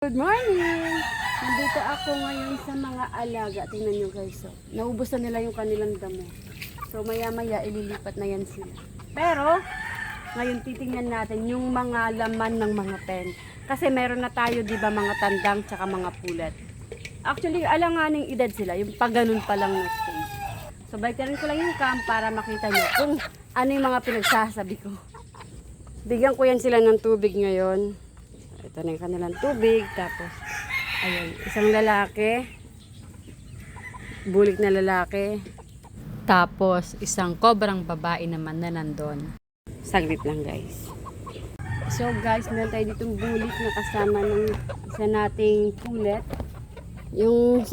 Good morning! Nandito ako ngayon sa mga alaga. Tingnan nyo guys. So, naubos na nila yung kanilang damo. So maya maya ililipat na yan sila. Pero ngayon titingnan natin yung mga laman ng mga pen. Kasi meron na tayo diba mga tandang tsaka mga pulat. Actually alanganing edad sila. Yung pag ganun pa lang na stage. So balikan ko lang yung cam para makita nyo kung ano yung mga pinagsasabi ko. Bigyan ko yan sila ng tubig ngayon. Ito na yung kanilang tubig. Tapos, ayun, isang lalaki. Bulik na lalaki. Tapos, isang kobrang babae naman na nandun. Saglit lang guys. So guys, meron tayo ditong bulik na kasama ng isa nating pulet. Yung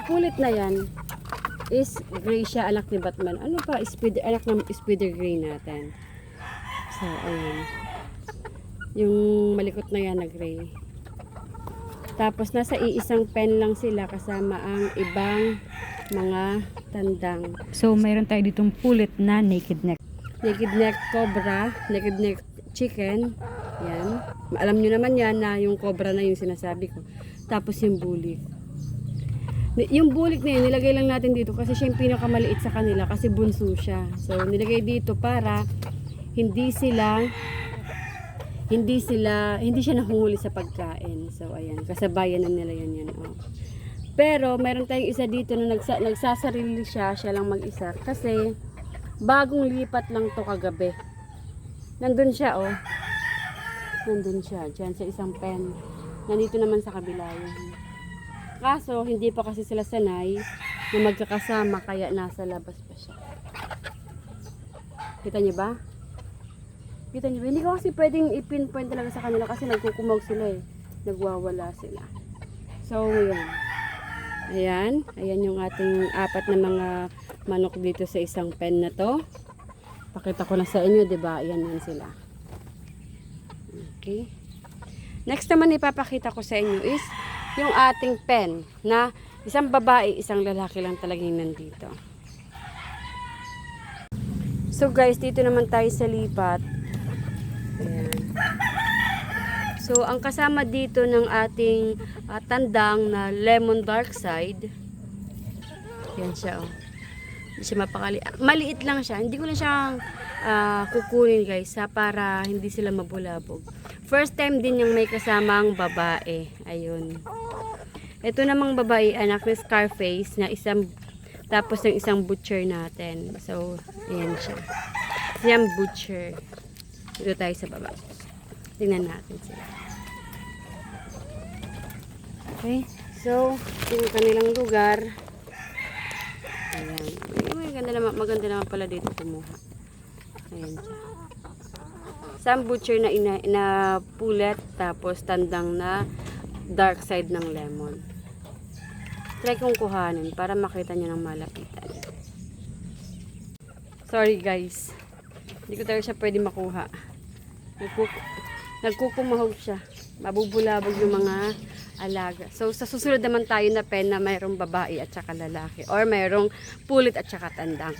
pulet na yan is gray siya, anak ni Batman. Ano pa? Anak ng Spider Gray natin. So, ayun. Yung malikot na yan na gray. Tapos nasa iisang pen lang sila kasama ang ibang mga tandang. So mayroon tayo ditong pulit na naked neck. Naked neck cobra, naked neck chicken. Yan. Alam nyo naman yan na yung cobra na yung sinasabi ko. Tapos yung bulik. Yung bulik na yun, nilagay lang natin dito kasi siya yung pinakamaliit sa kanila kasi bunso siya. So nilagay dito para hindi siya nahuhuli sa pagkain. So ayan, kasabayan na nila yan. Oh. Pero meron tayong isa dito na nagsasarili siya lang mag-isa kasi bagong lipat lang to kagabi. Nandun siya oh. Nandun siya diyan sa isang pen. Nandito naman sa kabila yun. Kaso hindi pa kasi sila sanay na magkakasama kaya nasa labas pa siya. Kita niyo ba? Kita nyo ba? Hindi ko kasi pwedeng i-pinpoint talaga sa kanila kasi nagkukumog sila eh. Nagwawala sila. So, yun. Ayan. Ayan yung ating apat na mga manok dito sa isang pen na to. Pakita ko lang sa inyo, diba? Ayan yan sila. Okay. Next naman ipapakita ko sa inyo is yung ating pen na isang babae, isang lalaki lang talagang nandito. So guys, dito naman tayo sa lipat. Ayan. So, ang kasama dito ng ating tandang na lemon dark side. Yan siya, oh. Hindi siya mapakali. Maliit lang siya. Hindi ko lang siyang kukunin, guys, para hindi sila mabulabog. First time din yung may kasamang babae. Ayun. Ito namang babae, anak ni Scarface, na tapos ng isang butcher natin. So, ayan siya. Siyang butcher. Dito tayo sa baba. Tingnan natin sila. Okay. So, yung kanilang lugar. Ayan. Maganda naman pala dito kumuha. Ayan siya. Isang butcher na pulet. Tapos tandang na dark side ng lemon. Try kong kuhanin para makita nyo ng malapitan. Sorry guys. Hindi ko talaga siya pwede makuha. Nagkukumahog siya. Mabubulabog yung mga alaga. So, sa susunod naman tayo na pen na mayroong babae at saka lalaki. Or mayroong pulit at saka tandang.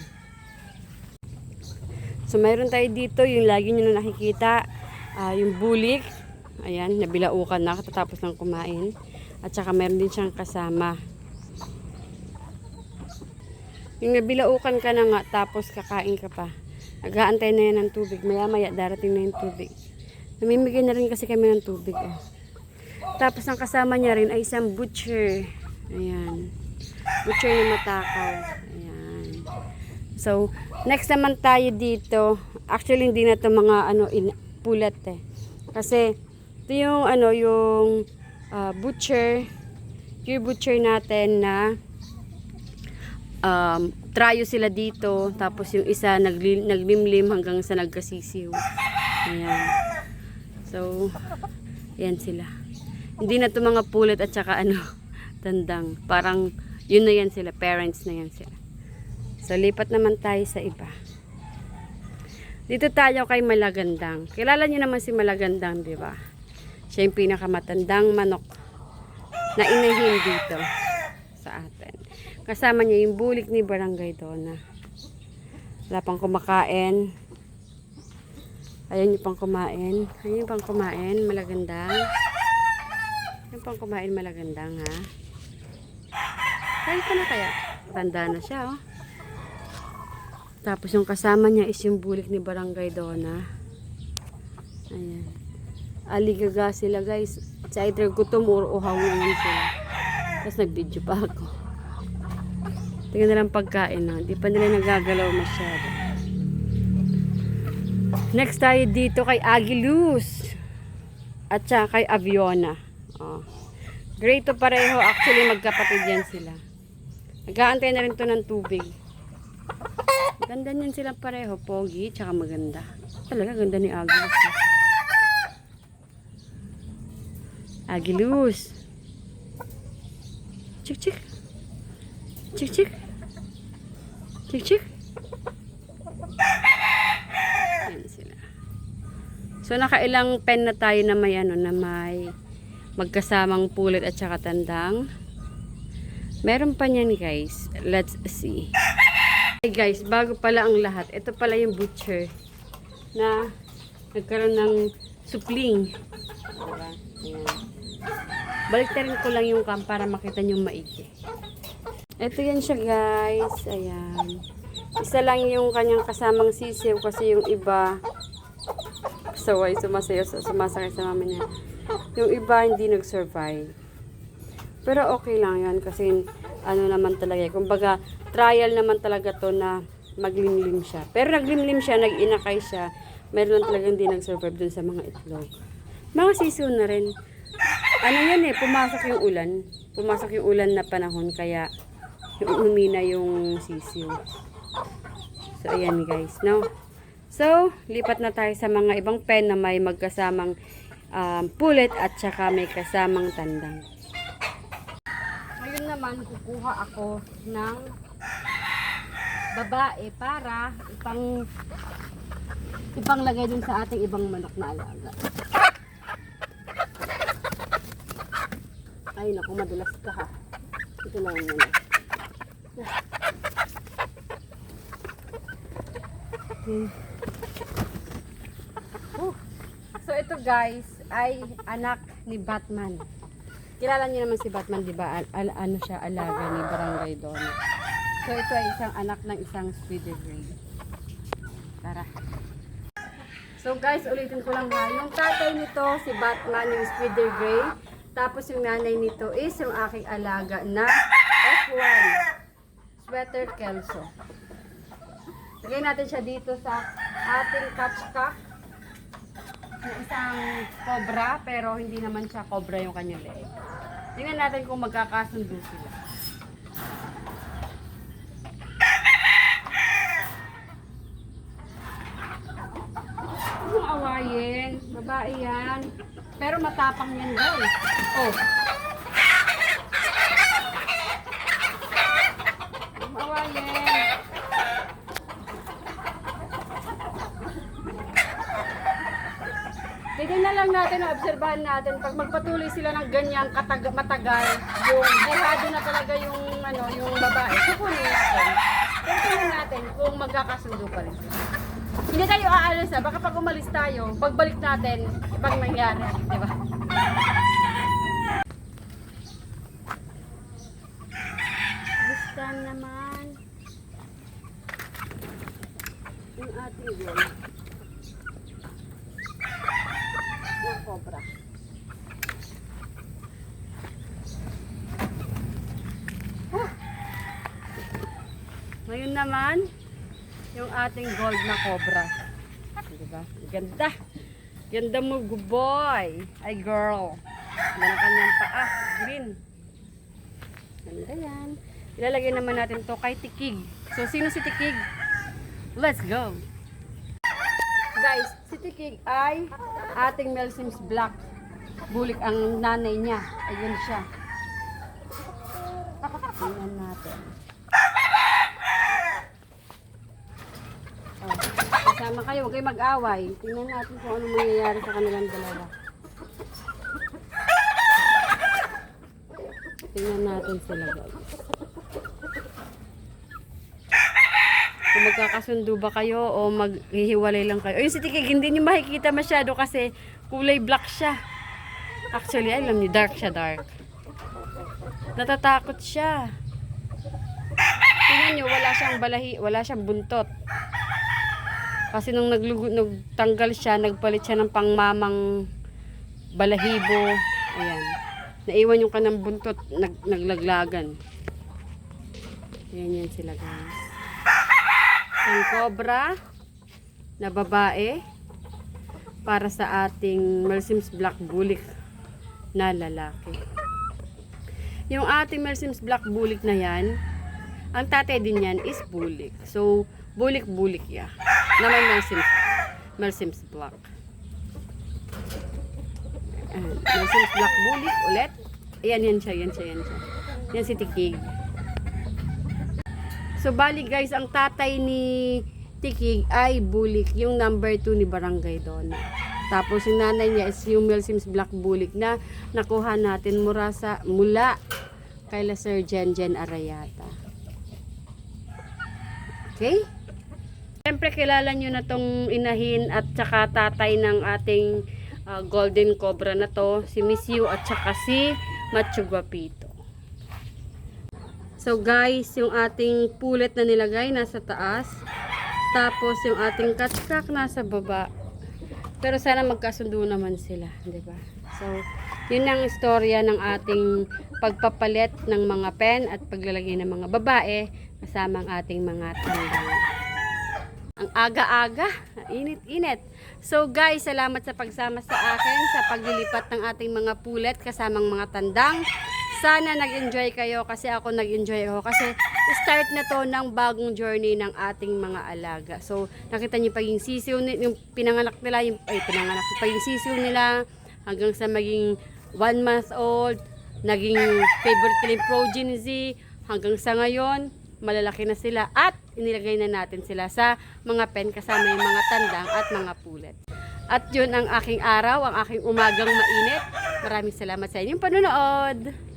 So, mayroon tayo dito. Yung lagi nyo na nakikita. Yung bulik. Ayan, nabilaukan na katatapos ng kumain. At saka mayroon din siyang kasama. Yung nabilaukan ka na nga tapos kakain ka pa. Nag-aantay na yan ng tubig. Maya-maya darating na yung tubig. Namimigay na rin kasi kami ng tubig. Oh. Tapos ang kasama niya rin ay isang butcher. Ayan. Butcher na matakaw. Ayan. So, next naman tayo dito. Actually, hindi na ito mga pulat eh. Kasi, ito yung butcher. Yung butcher natin na trayo sila dito. Tapos yung isa naglimlim hanggang sa nagkasisiw. Ayan. So, ayan sila. Hindi na ito mga pulit at saka tandang. Parang yun na yan sila. Parents na yan sila. So, lipat naman tayo sa iba. Dito tayo kay Malagandang. Kilala niyo naman si Malagandang, di ba? Siya yung pinakamatandang manok na inahin dito sa atin. Kasama niya yung bulik ni Barangay Donna. Wala pang kumakain. Ayan yung pang kumain. Ayan yung pang kumain. Malagandang. pang kumain malagandang, ha? Kain ka na kaya? Tanda na siya, oh. Tapos yung kasama niya is yung bulik ni Barangay Donna. Ayan. Aligaga sila, guys. It's either gutom or uhaw naman sila. Tapos nag-video pa ako. Tingnan na lang pagkain, no? Di pa nila nagagalaw masyado. Next tayo dito kay Agilus. At saka kay Aviona. Oh. Great to pareho. Actually, magkapatid yan sila. Nag-aantay na rin to ng tubig. Ganda niyan sila pareho. Pogi, tsaka maganda. Talaga, ganda ni Agilus. Agilus. Chik, chik. Chik, chik. Chik, chik. Ayan sila. So, nakailang pen na tayo na may ano, na may magkasamang pulit at saka tandang. Meron pa niyan, guys. Let's see. Hey guys, bago pala ang lahat, ito pala yung butcher na nagkaroon ng supling. Diba? Ayan. Baliktarin ko lang yung cam para makita nyo maigi. Ito yan siya, guys. Ayan. Isa lang yung kanyang kasamang sisiw kasi yung iba saway, sumasakay sa mama niya. Yung iba hindi nag-survive. Pero okay lang yan kasi ano naman talaga. Kumbaga, trial naman talaga to na maglimlim siya. Pero naglimlim siya, nag-inakay siya. Meron lang talagang hindi nag-survive dun sa mga itlog. Mga sisiw na rin. Ano yan eh, pumasok yung ulan. Pumasok yung ulan na panahon, kaya umina yung sisiw. So, ayan guys, no? So, lipat na tayo sa mga ibang pen na may magkasamang pulit at saka may kasamang tandang. Ngayon naman, kukuha ako ng babae para ipanglagay dun sa ating ibang manok na alaga. Ay, naku, madulas ka ha. Ito na yung muna. Okay. So, ito guys, ay anak ni Batman. Kilala niyo naman si Batman, di ba? Ano siya, alaga ni Barangay Donna. So, ito ay isang anak ng isang Swedish Grey. Tara. So, guys, ulitin ko lang ha. Yung tatay nito, si Batman, yung Swedish Grey. Tapos, yung nanay nito is yung aking alaga na F1. Sweater Kelso. Lagay natin siya dito sa ating catch-cock. Yung isang cobra, pero hindi naman siya cobra yung kanyang leeg. Tingnan natin kung magkakasundo sila. Huwag awayin. Babae yan. Pero matapang yan guys. Oh. Huwag awayin. Tignan na lang natin, obserbahan natin, pag magpatuloy sila ng ganyang matagal, yung dehado na talaga yung, yung babae, kukunin natin. Pero tingnan natin kung magkakasundo pa rin. Hindi tayo aalis baka pag umalis tayo, pagbalik natin, ibang nangyari, di ba? Gusto naman yung ating yun. Na cobra. Ngayon naman, yung ating gold na cobra. Diba? Ganda. Ganda mo, good boy. Ay, girl. Ganda kanyang paa. Green. Ganda yan. Ilalagay naman natin to kay Tikig. So, sino si Tikig? Let's go. Guys, si Tikig ay ating Melsims Black. Bulik ang nanay niya. Ayun siya. Tingnan natin. Oh, kasama kayo, huwag kayo mag-away. Tingnan natin kung ano mangyayari sa kanilang dalawa. Tingnan natin sila guys. Kung magkakasundo ba kayo o maghihiwalay lang kayo. Ayun si Tikig, hindi nyo makikita masyado kasi kulay black siya. Actually, alam niyo, dark siya, dark. Natatakot siya. Tingnan niyo, wala siyang balahi, wala siyang buntot. Kasi nung nagtanggal siya, nagpalit siya ng pangmamang balahibo. Ayan. Naiwan yung kanang buntot, naglaglagan. Ayan yan sila, guys. Ang cobra na babae para sa ating Melsim's Black Bulik na lalaki. Yung ating Melsim's Black Bulik na yan, ang tatay din yan is bulik. So, bulik-bulik ya. Na may Melsim's Black. Melsim's Black Bulik ulit. Ayan, yan siya. Yan si Tikig. So, bali guys, ang tatay ni Tikig ay bulik, yung number 2 ni Barangay Donna. Tapos yung nanay niya is yung Melsim's Black Bulik na nakuha natin mula kay Sir Jenjen Arayata. Okay? Siyempre kilala nyo na tong inahin at saka tatay ng ating golden cobra na to, si Miss Yu at saka si Macho Guapito. So guys, yung ating pulet na nilagay nasa taas. Tapos yung ating katskak nasa baba. Pero sana magkasundo naman sila, 'di ba? So, yun ang istorya ng ating pagpapalit ng mga pen at paglalagay ng mga babae kasama ang ating mga tandang. Ang aga-aga, init-init. So guys, salamat sa pagsama sa akin sa paglilipat ng ating mga pulet kasamang mga tandang. Sana nag-enjoy kayo kasi ako nag-enjoy ako kasi start na to ng bagong journey ng ating mga alaga. So, nakita niyo pa yung sisiw, yung pinanganak nila, yung sisiw nila hanggang sa maging 1 month old, naging favorite nila yung progeny, hanggang sa ngayon, malalaki na sila at inilagay na natin sila sa mga pen kasama yung mga tandang at mga pulet. At yun ang aking araw, ang aking umagang mainit. Maraming salamat sa inyong panonood.